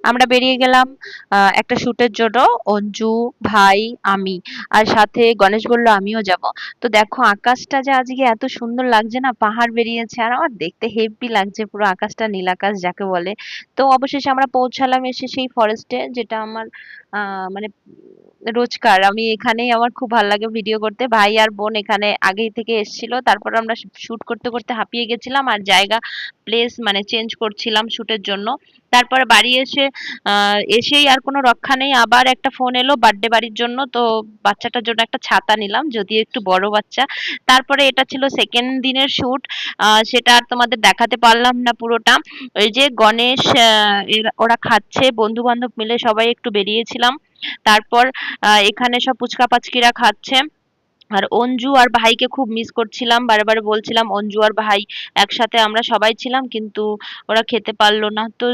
আমরা বেরিয়ে গেলাম একটা শুটের জন্য। অঞ্জু, ভাই, আমি। আর সাথে গণেশ বলল আমিও যাব। তো দেখো আকাশটা যে আজকে এত সুন্দর লাগছে না, পাহাড় বেরিয়েছে আর আমার দেখতে হেব্বি লাগছে, পুরো আকাশটা নীল আকাশ যাকে বলে। তো অবশেষে আমরা পৌঁছালাম এসে সেই ফরেস্টে, যেটা আমার মানে রোজকার আমি এখানেই, আমার খুব ভালো লাগে ভিডিও করতে। ভাই আর বোন এখানে আগেই থেকে এসেছিল, তারপর আমরা শুট করতে করতে হাঁপিয়ে গেছিলাম আর জায়গা প্লেস মানে চেঞ্জ করছিলাম শুটের জন্য। তারপরে বাড়ি এসে এসেই আর কোনো রক্ষা নেই, আবার একটা ফোন এলো বার্থডে বাড়ির জন্য। তো বাচ্চাটার জন্য একটা ছাতা নিলাম, যদিও একটু বড় বাচ্চা। তারপরে এটা ছিল সেকেন্ড দিনের শুট, সেটা আর তোমাদের দেখাতে পারলাম না পুরোটা। ওই যে গণেশ ওরা খাচ্ছে, বন্ধু বান্ধব মিলে সবাই একটু বেরিয়েছিলাম। তারপর এখানে সব পুচকা পাচকিরা খাচ্ছে। আর অঞ্জু আর ভাইকে খুব মিস করছিলাম, বারে বারে বলছিলাম অঞ্জু আর ভাই একসাথে আমরা সবাই ছিলাম, কিন্তু ওরা খেতে পারলো না। তো